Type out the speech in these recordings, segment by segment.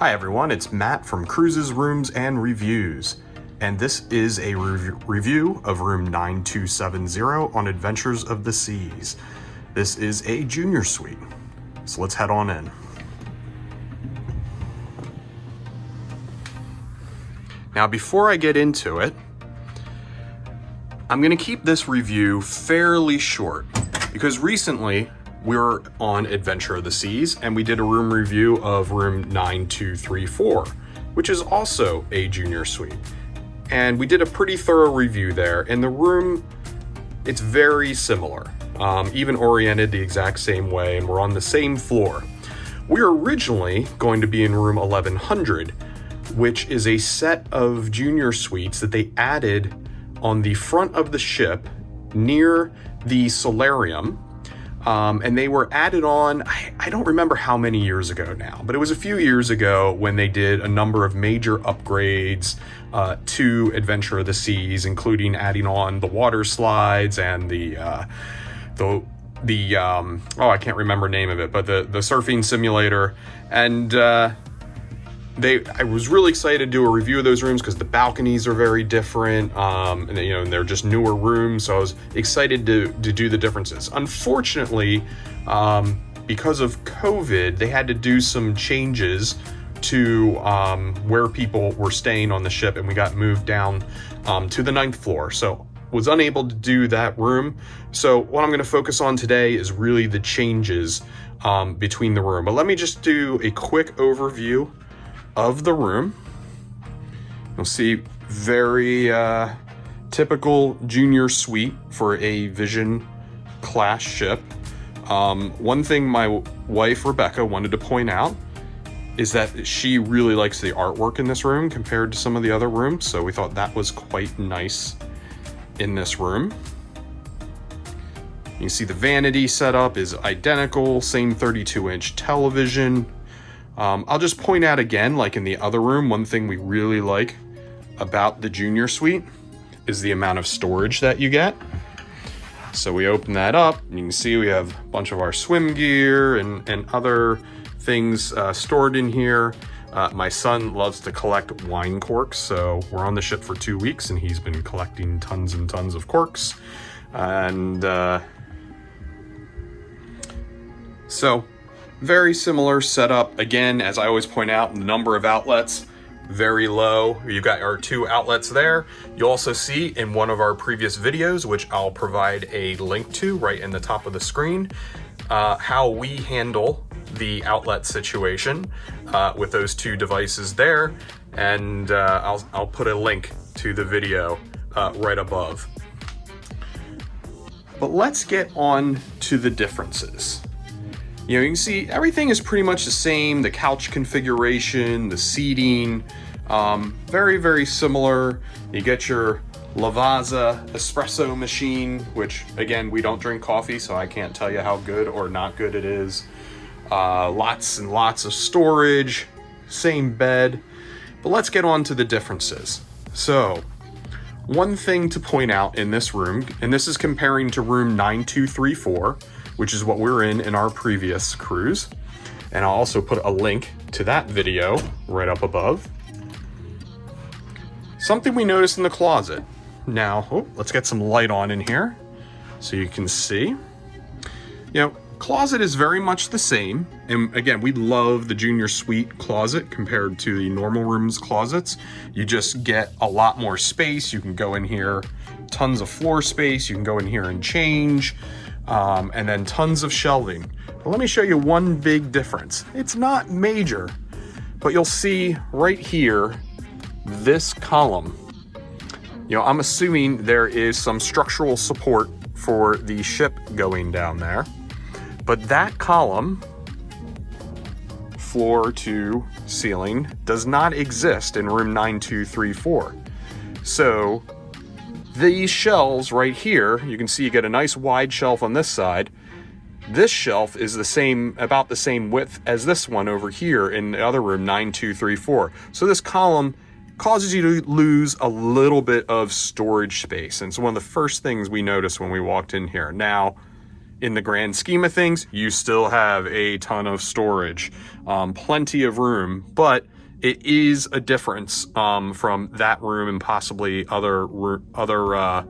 Hi everyone, it's Matt from Cruises, Rooms, and Reviews, and this is a review of room 9270 on Adventures of the Seas. This is a junior suite, so let's head on in. Now before I get into it, I'm going to keep this review fairly short because recently we were on Adventure of the Seas and we did a room review of room 9234, which is also a junior suite. And we did a pretty thorough review there, and the room, it's very similar, even oriented the exact same way, and we're on the same floor. We were originally going to be in room 1100, which is a set of junior suites that they added on the front of the ship near the solarium. And they were added on, I don't remember how many years ago now, but it was a few years ago when they did a number of major upgrades to Adventure of the Seas, including adding on the water slides and I can't remember the name of it, but the surfing simulator. And I was really excited to do a review of those rooms because the balconies are very different, and they're just newer rooms. So I was excited to do the differences. Unfortunately, because of COVID, they had to do some changes to where people were staying on the ship, and we got moved down to the 9th floor. So was unable to do that room. So what I'm going to focus on today is really the changes between the room. But let me just do a quick overview of the room. You'll see very typical junior suite for a Vision class ship. One thing my wife Rebecca wanted to point out is that she really likes the artwork in this room compared to some of the other rooms, so we thought that was quite nice in this room. You can see the vanity setup is identical, same 32-inch television. I'll just point out again, like in the other room, one thing we really like about the junior suite is the amount of storage that you get. So we open that up, and you can see we have a bunch of our swim gear and other things stored in here. My son loves to collect wine corks, so we're on the ship for 2 weeks, and he's been collecting tons and tons of corks. And so very similar setup. Again, as I always point out, the number of outlets, very low. You've got our 2 outlets there. You'll also see in one of our previous videos, which I'll provide a link to right in the top of the screen, how we handle the outlet situation with those 2 devices there. And I'll put a link to the video right above. But let's get on to the differences. You can see everything is pretty much the same. The couch configuration, the seating, very, very similar. You get your Lavazza espresso machine, which again, we don't drink coffee, so I can't tell you how good or not good it is. Lots and lots of storage, same bed. But let's get on to the differences. So, one thing to point out in this room, and this is comparing to room 9234, which is what we're in our previous cruise. And I'll also put a link to that video right up above. Something we noticed in the closet. Now, let's get some light on in here so you can see. Closet is very much the same. And again, we love the junior suite closet compared to the normal rooms closets. You just get a lot more space. You can go in here, tons of floor space. You can go in here and change. And then tons of shelving. But let me show you one big difference. It's not major, but you'll see right here, this column. I'm assuming there is some structural support for the ship going down there. But that column, floor to ceiling, does not exist in room 9234. So these shelves right here, you can see you get a nice wide shelf on this side. This shelf is about the same width as this one over here in the other room, 9234. So this column causes you to lose a little bit of storage space. And it's one of the first things we noticed when we walked in here. Now, in the grand scheme of things, you still have a ton of storage, plenty of room, but it is a difference from that room and possibly other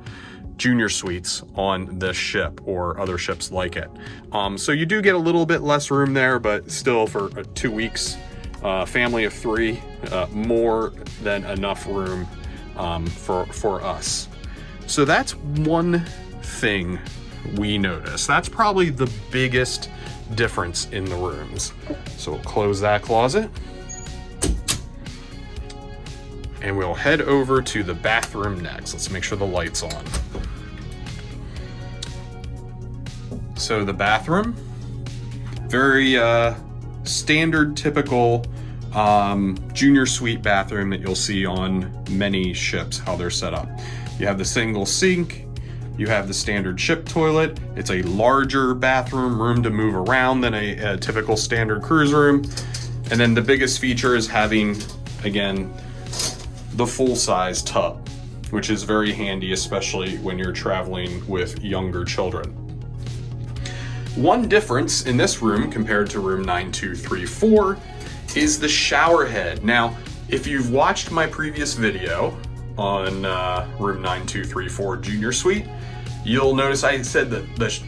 junior suites on this ship or other ships like it. So you do get a little bit less room there, but still for 2 weeks, family of 3, more than enough room for us. So that's one thing we noticed. That's probably the biggest difference in the rooms. So we'll close that closet. And we'll head over to the bathroom next. Let's make sure the light's on. So the bathroom, very standard, typical junior suite bathroom that you'll see on many ships, how they're set up. You have the single sink, you have the standard ship toilet. It's a larger bathroom, room to move around than a typical standard cruise room. And then the biggest feature is having, again, the full-size tub, which is very handy, especially when you're traveling with younger children. One difference in this room compared to room 9234 is the shower head. Now, if you've watched my previous video on room 9234 Junior Suite, you'll notice I said that the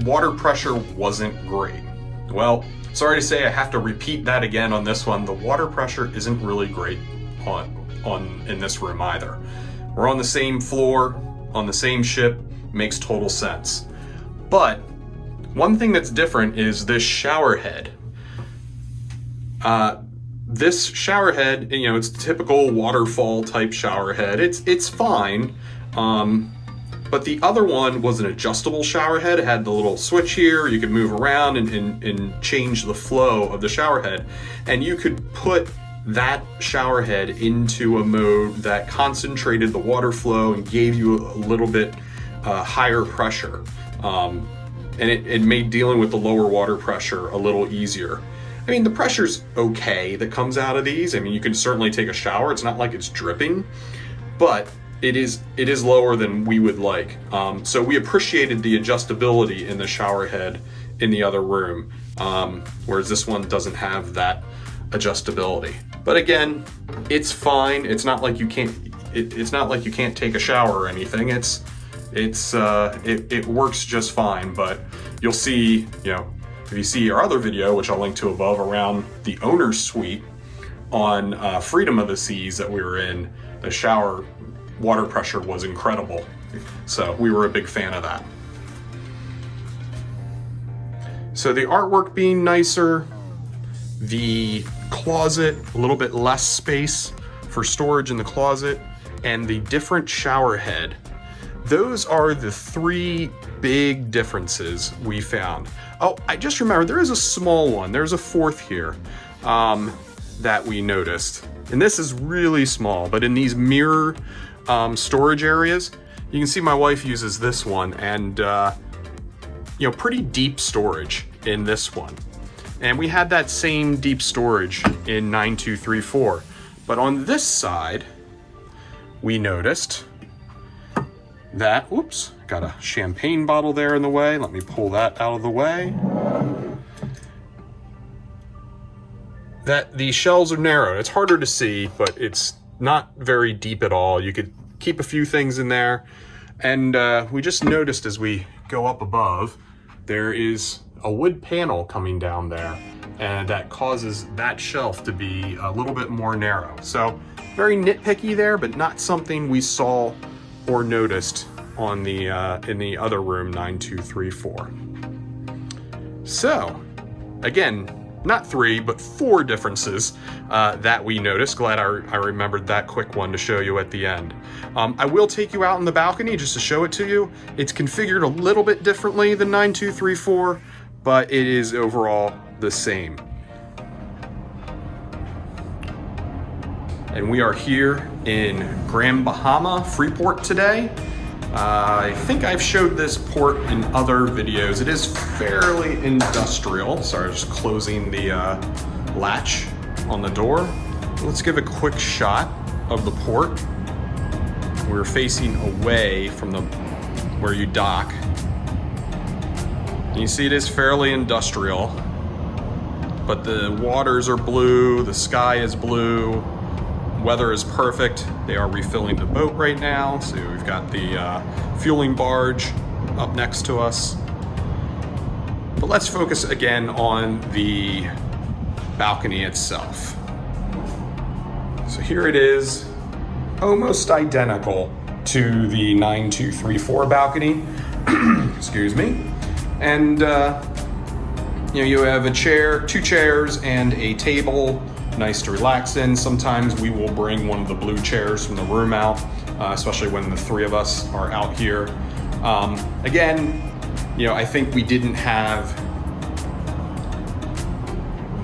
water pressure wasn't great. Well, sorry to say I have to repeat that again on this one. The water pressure isn't really great in this room either. We're on the same floor, on the same ship, makes total sense. But one thing that's different is this shower head. This shower head, you know, it's the typical waterfall type shower head. It's fine, but the other one was an adjustable shower head. It had the little switch here. You could move around and change the flow of the shower head, and you could put that shower head into a mode that concentrated the water flow and gave you a little bit higher pressure, and it made dealing with the lower water pressure a little easier. I mean, the pressure's okay that comes out of these. I mean, you can certainly take a shower. It's not like it's dripping, but it is lower than we would like. So we appreciated the adjustability in the shower head in the other room, whereas this one doesn't have that adjustability. But again, it's fine. It's not like you can't. It's not like you can't take a shower or anything. It works just fine. But you'll see, you know, if you see our other video, which I'll link to above, around the owner's suite on Freedom of the Seas that we were in, the shower water pressure was incredible. So we were a big fan of that. So the artwork being nicer, the closet, a little bit less space for storage in the closet, and the different shower head. Those are the 3 big differences we found. Oh, I just remembered there is a small one. There's a 4th here that we noticed. And this is really small, but in these mirror storage areas, you can see my wife uses this one, and you know, pretty deep storage in this one. And we had that same deep storage in 9234. But on this side, we noticed that, whoops, got a champagne bottle there in the way. Let me pull that out of the way. That the shelves are narrow. It's harder to see, but it's not very deep at all. You could keep a few things in there. And we just noticed as we go up above, there is a wood panel coming down there, and that causes that shelf to be a little bit more narrow. So very nitpicky there, but not something we saw or noticed on the in the other room 9234. So again, not 3 but 4 differences that we noticed. Glad I remembered that quick one to show you at the end. I will take you out on the balcony just to show it to you. It's configured a little bit differently than 9234, but it is overall the same. And we are here in Grand Bahama, Freeport today. I think I've showed this port in other videos. It is fairly industrial. Sorry, just closing the latch on the door. Let's give a quick shot of the port. We're facing away from where you dock. And you see it is fairly industrial, but the waters are blue, the sky is blue, weather is perfect. They are refilling the boat right now. So we've got the fueling barge up next to us. But let's focus again on the balcony itself. So here it is, almost identical to the 9234 balcony. Excuse me. And you have a chair, 2 chairs, and a table. Nice to relax in. Sometimes we will bring one of the blue chairs from the room out, especially when the 3 of us are out here. Again, I think we didn't have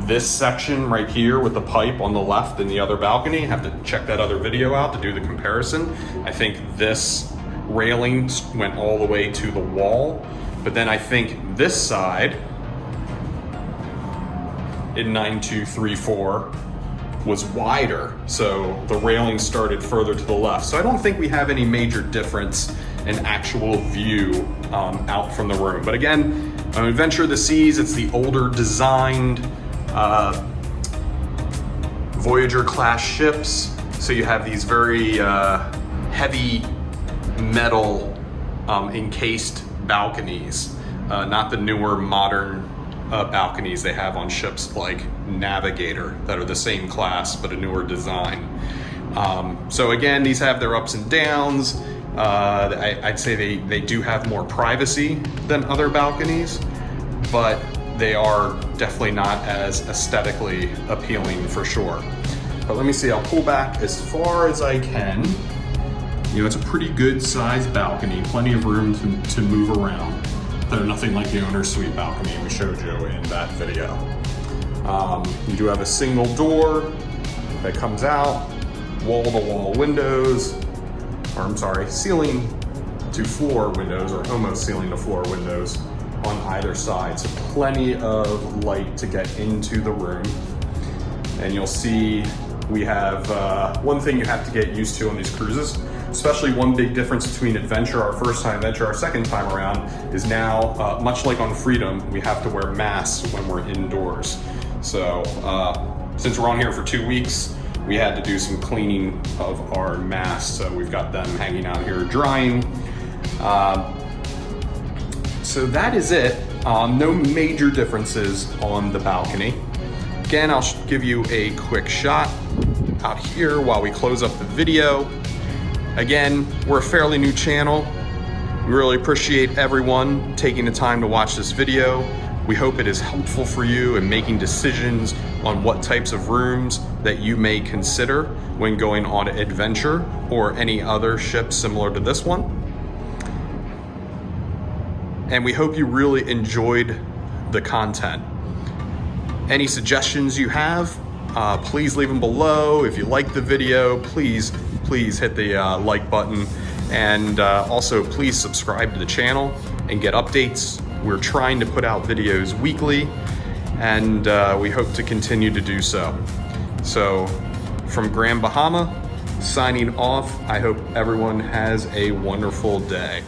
this section right here with the pipe on the left in the other balcony. Have to check that other video out to do the comparison. I think this railing went all the way to the wall, but then I think this side in 9234 was wider, so the railing started further to the left. So I don't think we have any major difference in actual view out from the room. But again, Adventure of the Seas, it's the older designed Voyager class ships. So you have these very heavy metal encased balconies, not the newer modern balconies they have on ships like Navigator that are the same class but a newer design. So again, these have their ups and downs. I'd say they do have more privacy than other balconies, but they are definitely not as aesthetically appealing for sure. But let me see, I'll pull back as far as I can. It's a pretty good sized balcony, plenty of room to move around. Though nothing like the owner's suite balcony we showed you in that video. You do have a single door that comes out, wall-to-wall windows, or I'm sorry, ceiling to floor windows, or almost ceiling to floor windows on either side. So plenty of light to get into the room. And you'll see we have one thing you have to get used to on these cruises, especially one big difference between Adventure, our first time Adventure, our second time around, is now, much like on Freedom, we have to wear masks when we're indoors. So since we're on here for 2 weeks, we had to do some cleaning of our masks. So we've got them hanging out here drying. So that is it. No major differences on the balcony. Again, I'll give you a quick shot out here while we close up the video. Again, we're a fairly new channel. We really appreciate everyone taking the time to watch this video. We hope it is helpful for you in making decisions on what types of rooms that you may consider when going on Adventure or any other ship similar to this one. And we hope you really enjoyed the content. Any suggestions you have, please leave them below. If you like the video, please hit the like button. And also please subscribe to the channel and get updates. We're trying to put out videos weekly, and we hope to continue to do so. So from Grand Bahama, signing off. I hope everyone has a wonderful day.